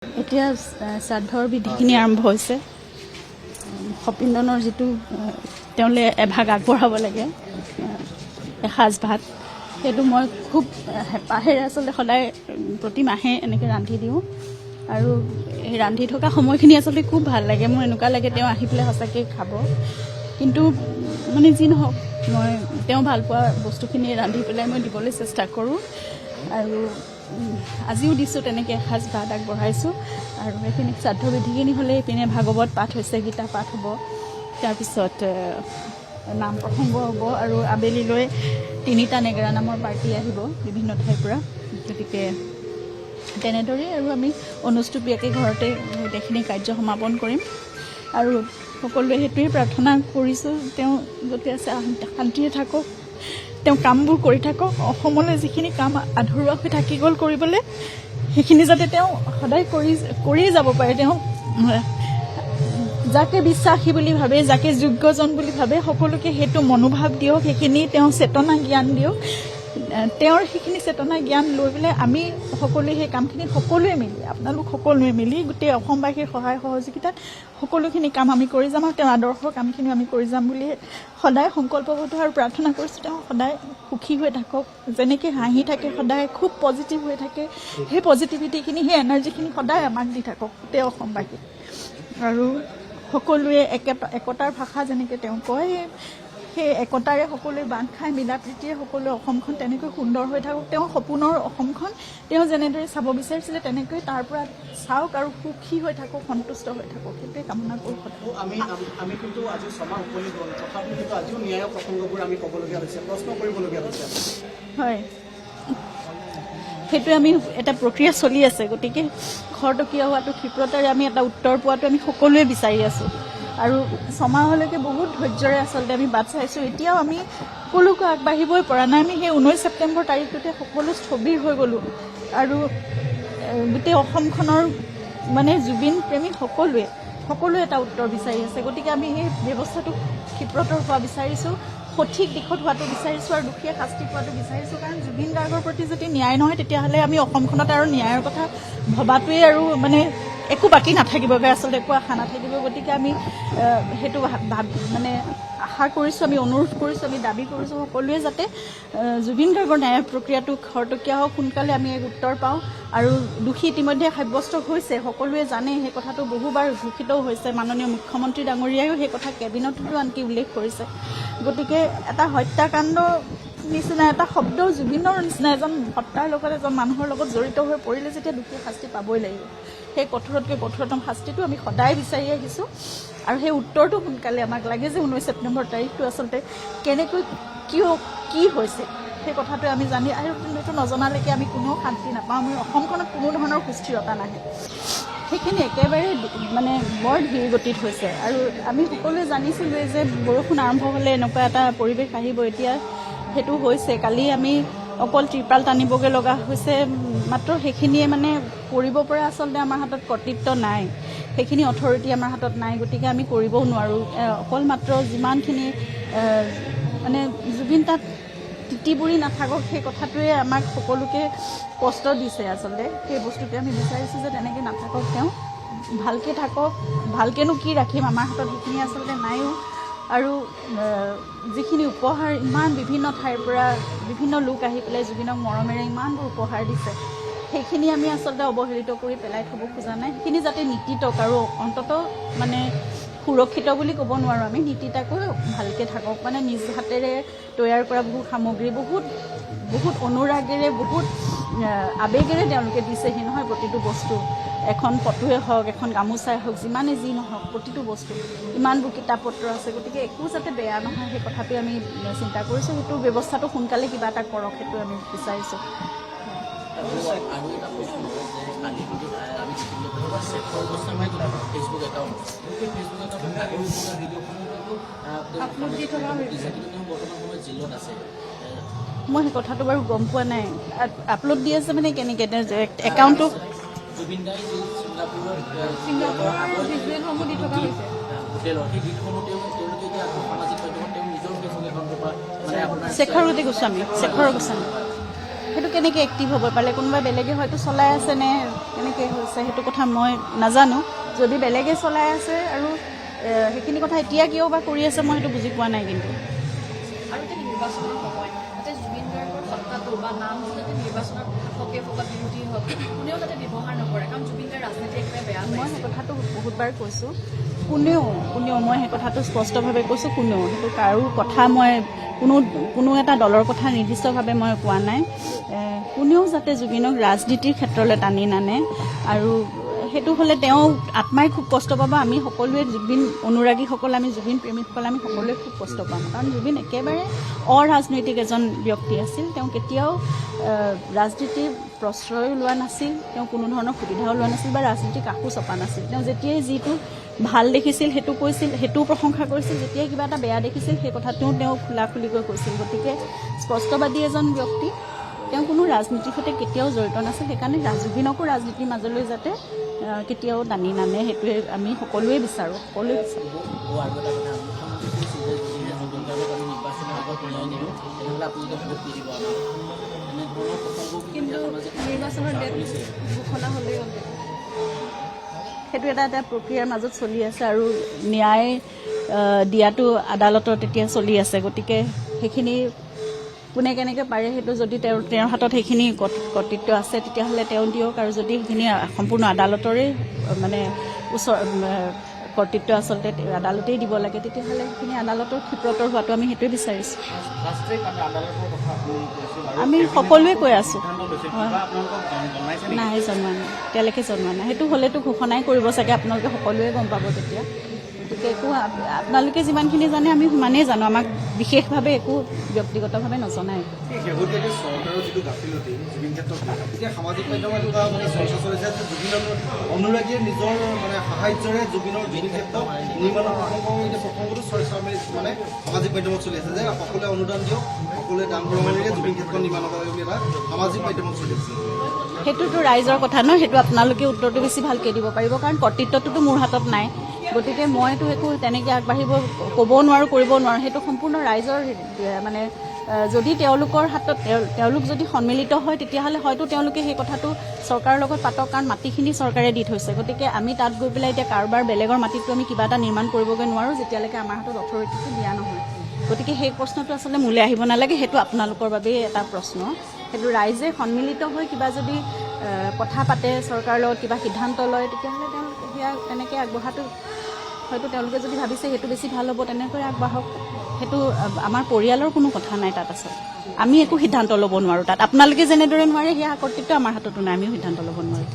এতিয়া শ্ৰাদ্ধৰ বিধিখিনি আৰম্ভ হৈছে। সপিন্দনৰ যিটো তেওঁলে এভাগ আগবঢ়াব লাগে এসাঁজ ভাত, সেইটো মই খুব হেঁপাহেৰে আচলতে সদায় প্ৰতি মাহে এনেকৈ ৰান্ধি দিওঁ। আৰু এই ৰান্ধি থকা সময়খিনি আচলতে খুব ভাল লাগে। মোৰ এনেকুৱা লাগে তেওঁ আহি পেলাই সঁচাকৈ খাব। কিন্তু মানে যি নহওক, মই তেওঁ ভাল পোৱা বস্তুখিনি ৰান্ধি পেলাই মই দিবলৈ চেষ্টা কৰোঁ। আৰু আজিও দিছোঁ, তেনেকৈ এসাঁজ ভাত আগবঢ়াইছোঁ। আৰু এইখিনি শ্ৰাদ্ধ বিধিখিনি হ'লে এইপিনে ভাগৱত পাঠ হৈছে, গীতা পাঠ হ'ব, তাৰপিছত নাম প্ৰসংগ হ'ব। আৰু আবেলিলৈ 3টা নেগেৰা নামৰ পাৰ্টি আহিব বিভিন্ন ঠাইৰ পৰা। গতিকে তেনেদৰেই আৰু আমি অনুষ্টুপীয়াকৈ ঘৰতে গোটেইখিনি কাৰ্য সমাপন কৰিম। আৰু সকলোৱে সেইটোৱেই প্ৰাৰ্থনা কৰিছোঁ, তেওঁ য'তে আছে শান্তিৰে থাকক, তেওঁ কামবোৰ কৰি থাকক। অসমলৈ যিখিনি কাম আধৰুৱা হৈ থাকি গ'ল কৰিবলৈ, সেইখিনি যাতে তেওঁ সদায় কৰিয়ে যাব পাৰে। তেওঁ যাকে বিশ্বাসী বুলি ভাবে, যাকে যোগ্যজন বুলি ভাবে, সকলোকে সেইটো মনোভাৱ দিয়ক, সেইখিনি তেওঁ চেতনা জ্ঞান দিয়ক। তেওঁৰ সেইখিনি চেতনা জ্ঞান লৈ পেলাই আমি সকলোৱে সেই কামখিনি সকলোৱে মিলি, আপোনালোক সকলোৱে মিলি গোটেই অসমবাসীৰ সহায় সহযোগিতাত সকলোখিনি কাম আমি কৰি যাম। আৰু তেওঁৰ আদৰ্শ কামখিনি আমি কৰি যাম বুলি সদায় সংকল্পবদ্ধ আৰু প্ৰাৰ্থনা কৰিছোঁ। তেওঁ সদায় সুখী হৈ থাকক, যেনেকৈ হাঁহি থাকে, সদায় খুব পজিটিভ হৈ থাকে। সেই পজিটিভিটিখিনি, সেই এনাৰ্জিখিনি সদায় আমাক দি থাকক গোটেই অসমবাসী। আৰু সকলোৱে একতাৰ ভাষা যেনেকৈ তেওঁ কয়, সেই একতাৰে সকলোৱে বান্ধ খাই মিলা প্ৰীতিৰে সকলোৱে অসমখন তেনেকৈ সুন্দৰ হৈ থাকক। তেওঁৰ সপোনৰ অসমখন তেওঁ যেনেদৰে চাব বিচাৰিছিলে, তেনেকৈ তাৰ পৰা চাওক আৰু সুখী হৈ থাকক, সন্তুষ্ট হৈ থাকক, সেইটোৱে কামনা কৰোঁ। আমি কিন্তু আজি ছমাহ উকলি গ'ল, তথাপিও কিন্তু আজিও ন্যায়ৰ প্ৰসংগবোৰ আমি ক'বলগীয়া হৈছে, প্ৰশ্ন কৰিবলগীয়া হৈছে। হয়, সেইটোৱে আমি এটা প্ৰক্ৰিয়া চলি আছে। গতিকে খৰতকীয়া হোৱাটো, ক্ষিপ্ৰতাৰে আমি এটা উত্তৰ পোৱাটো আমি সকলোৱে বিচাৰি আছোঁ। আৰু ছমাহলৈকে বহুত ধৈৰ্যৰে আচলতে আমি বাট চাইছোঁ। এতিয়াও আমি সকলোকে আগবাঢ়িবই পৰা নাই। আমি সেই 19 ছেপ্টেম্বৰ তাৰিখটোতে সকলো স্থবিৰ হৈ গ'লোঁ। আৰু গোটেই অসমখনৰ মানে জুবিন প্ৰেমী সকলোৱে এটা উত্তৰ বিচাৰি আছে। গতিকে আমি সেই ব্যৱস্থাটো ক্ষিপ্ৰতৰ হোৱা বিচাৰিছোঁ, সঠিক দিশত হোৱাটো বিচাৰিছোঁ, আৰু দুখীয়া শাস্তি পোৱাটো বিচাৰিছোঁ। কাৰণ জুবিন গাৰ্গৰ প্ৰতি যদি ন্যায় নহয়, তেতিয়াহ'লে আমি অসমখনত আৰু ন্যায়ৰ কথা ভবাটোৱেই আৰু মানে একো বাকী নাথাকিবগৈ, আচলতে একো আশা নাথাকিব। গতিকে আমি সেইটো মানে আশা কৰিছোঁ, আমি অনুৰোধ কৰিছোঁ, আমি দাবী কৰিছোঁ সকলোৱে যাতে জুবিন গাৰ্গৰ ন্যায় প্ৰক্ৰিয়াটো খৰতকীয়া হওক, সোনকালে আমি এক উত্তৰ পাওঁ। আৰু দোষী ইতিমধ্যে সাব্যস্ত হৈছে, সকলোৱে জানে সেই কথাটো, বহুবাৰ ঘোষিতও হৈছে। মাননীয় মুখ্যমন্ত্ৰী ডাঙৰীয়াইও সেই কথা কেবিনেটতো আনকি উল্লেখ কৰিছে। গতিকে এটা হত্যাকাণ্ড নিচিনা এটা শব্দ, জুবিনৰ নিচিনা এজন সত্তাৰ লগত, এজন মানুহৰ লগত জড়িত হৈ পৰিলে যেতিয়া দোষীয়ে শাস্তি পাবই লাগিব। সেই কঠোৰতকৈ কঠোৰতম শাস্তিটো আমি সদায় বিচাৰি আহিছোঁ। আৰু সেই উত্তৰটো সোনকালে আমাক লাগে যে 19 ছেপ্টেম্বৰ তাৰিখটো আচলতে কেনেকৈ, কি হৈছে সেই কথাটোৱে আমি জানি, আৰু সেইটো নজনালৈকে আমি কোনো শান্তি নাপাওঁ। আমি অসমখনত কোনো ধৰণৰ সুস্থিৰতা নাহে। সেইখিনি একেবাৰে মানে বৰ ধীৰ গতিত হৈছে। আৰু আমি সকলোৱে জানিছিলোঁৱে যে বৰষুণ আৰম্ভ হ'লে এনেকুৱা এটা পৰিৱেশ আহিব। এতিয়া সেইটো হৈছে। কালি আমি অকল ত্ৰিপাল টানিবগৈ লগা হৈছে মাত্ৰ, সেইখিনিয়ে মানে কৰিব পৰা আচলতে আমাৰ হাতত কৰ্তৃত্ব নাই, সেইখিনি অথৰিটি আমাৰ হাতত নাই। গতিকে আমি কৰিবও নোৱাৰোঁ। অকল মাত্ৰ যিমানখিনি মানে জুবিন তাত তিতিবুৰি নাথাকক, সেই কথাটোৱে আমাক সকলোকে কষ্ট দিছে। আচলতে সেই বস্তুটোৱে আমি বিচাৰিছোঁ যে তেনেকৈ নাথাকক, তেওঁ ভালকৈ থাকক। ভালকৈনো কি ৰাখিম, আমাৰ হাতত সেইখিনি আচলতে নাইও। আৰু যিখিনি উপহাৰ, ইমান বিভিন্ন ঠাইৰ পৰা বিভিন্ন লোক আহি পেলাই জুবিনক মৰমেৰে ইমানবোৰ উপহাৰ দিছে, সেইখিনি আমি আচলতে অৱহেলিত কৰি পেলাই থ'ব খোজা নাই। সেইখিনি যাতে নীতিতক আৰু অন্ততঃ মানে সুৰক্ষিত বুলি ক'ব নোৱাৰোঁ আমি, নীতিতাকৈ ভালকৈ থাকক। মানে নিজ হাতেৰে তৈয়াৰ কৰা বহুত সামগ্ৰী, বহুত অনুৰাগেৰে, বহুত আৱেগেৰে তেওঁলোকে দিছেহি নহয় প্ৰতিটো বস্তু। এখন ফটোৱে হওক, এখন গামোচাই হওক, যিমানে যি নহওক, প্ৰতিটো বস্তু, ইমানবোৰ কিতাপ পত্ৰ আছে। গতিকে একো যাতে বেয়া নহয়, সেই কথাটোৱে আমি চিন্তা কৰিছোঁ। সেইটো ব্যৱস্থাটো সোনকালে কিবা এটা কৰক, সেইটো আমি বিচাৰিছোঁ। আৰু এটা প্ৰশ্ন যে কালি আমি ফেচবুক একাউণ্ট, সেই ফেচবুক একাউণ্টত আগৰ ভিডিঅ'সমূহতো আপলোড দি থকা হৈছে, কিন্তু তেওঁ বৰ্তমান সময়ত জেলত আছে। মই সেই কথাটো বাৰু গম পোৱা নাই। আপলোড দি আছে মানে কেনেকৈ, একাউণ্টটো জুবিন দাই যি ছিংগাপুৰৰ ভিজুৱেলসমূহ দি থকা হৈছে হোটেলৰ, সেই গীতসমূহ তেওঁলোকে এতিয়া সামাজিক মাধ্যমত তেওঁ নিজৰ ফেচবুক একাউণ্টৰ পৰা মানে আপোনাৰ শেখৰ গোস্বামী সেইটো কেনেকৈ এক্টিভ হ'ব পাৰিলে? কোনোবা বেলেগে হয়তো চলাই আছে নে কেনেকৈ কেনেকৈ হৈছে সেইটো কথা মই নাজানো। যদি বেলেগে চলাই আছে আৰু সেইখিনি কথা এতিয়া কিয় বা কৰি আছে মই সেইটো বুজি পোৱা নাই। কিন্তু আৰু এতিয়া নিৰ্বাচনৰ সময় যাতে জুবিন গাৰ্গৰ সত্তাটো বা নামটো যাতে নিৰ্বাচনত হকে ফকত বিৰোধী হওক কোনেও যাতে ব্যৱহাৰ নকৰে, কাৰণ জুবিন গাৰ্গ ৰাজনীতি একেবাৰে বেয়া মই পাইছে। সেই কথাটো বহুতবাৰ কৈছোঁ, কোনেও মই সেই কথাটো স্পষ্টভাৱে কৈছোঁ, কোনেও সেইটো কাৰো কথা মই কোনো এটা দলৰ কথা নিৰ্দিষ্টভাৱে মই কোৱা নাই। কোনেও যাতে জুবিনক ৰাজনীতিৰ ক্ষেত্ৰলৈ টানি নানে, আৰু সেইটো হ'লে তেওঁ আত্মাই খুব কষ্ট পাব। আমি সকলোৱে জুবিন অনুৰাগীসকল, আমি জুবিন প্ৰেমীসকল, আমি সকলোৱে খুব কষ্ট পাম। কাৰণ জুবিন একেবাৰে অৰাজনৈতিক এজন ব্যক্তি আছিল। তেওঁ কেতিয়াও ৰাজনীতিৰ প্ৰশ্ৰয়ো লোৱা নাছিল, তেওঁ কোনো ধৰণৰ সুবিধাও লোৱা নাছিল বা ৰাজনীতিক কাকো চপা নাছিল। তেওঁ যেতিয়াই যিটো ভাল দেখিছিল সেইটো কৈছিল, সেইটোও প্ৰশংসা কৰিছিল। যেতিয়াই কিবা এটা বেয়া দেখিছিল সেই কথাটোও তেওঁ খোলাখুলিকৈ কৈছিল। গতিকে স্পষ্টবাদী এজন ব্যক্তি, তেওঁ কোনো ৰাজনীতিৰ সৈতে কেতিয়াও জড়িত নাছিল। সেইকাৰণে জুবিনকো ৰাজনীতিৰ মাজলৈ যাতে কেতিয়াও টানি নানে, সেইটোৱে আমি সকলোৱে বিচাৰোঁ। আৰু এটা কথা, মুখ্যমন্ত্ৰী কৈছিল যে যদি জুবিন গাৰ্গক আমি নিৰ্বাচনৰ আগত ওলাই নিওঁ তেনেহ'লে আপোনালোকে ভোট দি দিব আমাক। এনেধৰণৰ প্ৰসংগও কিন্তু নিৰ্বাচনৰ ডেট ঘোষণা হ'লেই হ'ল। সেইটো এটা প্ৰক্ৰিয়াৰ মাজত চলি আছে আৰু ন্যায় দিয়াটো আদালতৰ তেতিয়া চলি আছে। গতিকে সেইখিনি কোনে কেনেকৈ পাৰে সেইটো যদি তেওঁৰ হাতত সেইখিনি কৰ্তৃত্ব আছে তেতিয়াহ'লে তেওঁ দিয়ক, আৰু যদি সেইখিনি সম্পূৰ্ণ আদালতৰে মানে কৰ্তৃত্ব আচলতে আদালতেই দিব লাগে তেতিয়াহ'লে সেইখিনি আদালতৰ ক্ষিপ্ৰতৰ হোৱাটো আমি সেইটোৱে বিচাৰিছোঁ। আমি সকলোৱে কৈ আছোঁ। নাই, জনোৱা নাই, এতিয়ালৈকে জনোৱা নাই। সেইটো হ'লেতো ঘোষণাই কৰিব চাগে, আপোনালোকে সকলোৱে গম পাব তেতিয়া। গতিকে একো আপোনালোকে যিমানখিনি জানে আমি সিমানেই জানো, আমাক বিশেষভাৱে একো ব্যক্তিগতভাৱে নজনায়। শেহতীয়াকৈ চৰকাৰৰ যিটো গাফিলতি জুবিন ক্ষেত্ৰত, এতিয়া সামাজিক মাধ্যমত এটা মানে চৰ্চা চলিছে যে জুবিনৰ অনুৰাগীয়ে নিজৰ মানে সাহায্যৰে জুবিনৰ জুবিন ক্ষেত্ৰ নিৰ্মাণৰ প্ৰসংগটো চৰ্চা মানে সামাজিক মাধ্যমত চলি আছে যে সকলোৱে অনুদান দিয়ক, সকলোৱে দান বৰঙণিৰে জুবিন ক্ষেত্ৰ নিৰ্মাণ কৰিব বুলি এটা সামাজিক মাধ্যমত চলি আছে। সেইটোতো ৰাইজৰ কথা ন, সেইটো আপোনালোকে উত্তৰটো বেছি ভালকৈ দিব পাৰিব, কাৰণ কৰ্তৃত্বটোতো মোৰ হাতত নাই। গতিকে মইতো একো তেনেকৈ আগবাঢ়িব ক'বও নোৱাৰোঁ, কৰিবও নোৱাৰোঁ। সেইটো সম্পূৰ্ণ ৰাইজৰ মানে যদি তেওঁলোকৰ হাতত তেওঁলোক যদি সন্মিলিত হয় তেতিয়াহ'লে হয়তো তেওঁলোকে সেই কথাটো চৰকাৰৰ লগত পাতক, কাৰণ মাটিখিনি চৰকাৰে দি থৈছে। গতিকে আমি তাত গৈ পেলাই এতিয়া কাৰোবাৰ বেলেগৰ মাটিটো আমি কিবা এটা নিৰ্মাণ কৰিবগৈ নোৱাৰোঁ যেতিয়ালৈকে আমাৰ হাতত অথৰিটিটো দিয়া নহয়। গতিকে সেই প্ৰশ্নটো আচলতে মোলৈ আহিব নালাগে, সেইটো আপোনালোকৰ বাবেই এটা প্ৰশ্ন। সেইটো ৰাইজে সন্মিলিত হৈ কিবা যদি কথা পাতে, চৰকাৰৰ লগত কিবা সিদ্ধান্ত লয়, তেতিয়াহ'লে তেওঁলোকে সেয়া তেনেকৈ আগবঢ়াটো হয়তো তেওঁলোকে যদি ভাবিছে সেইটো বেছি ভাল হ'ব তেনেকৈ আগবাঢ়ক। সেইটো আমাৰ পৰিয়ালৰ কোনো কথা নাই তাত আছে। আমি একো সিদ্ধান্ত ল'ব নোৱাৰোঁ তাত। আপোনালোকে যেনেদৰে নোৱাৰে সেয়া কৰ্তৃত্ব আমাৰ হাততো নাই, আমিও সিদ্ধান্ত ল'ব নোৱাৰোঁ।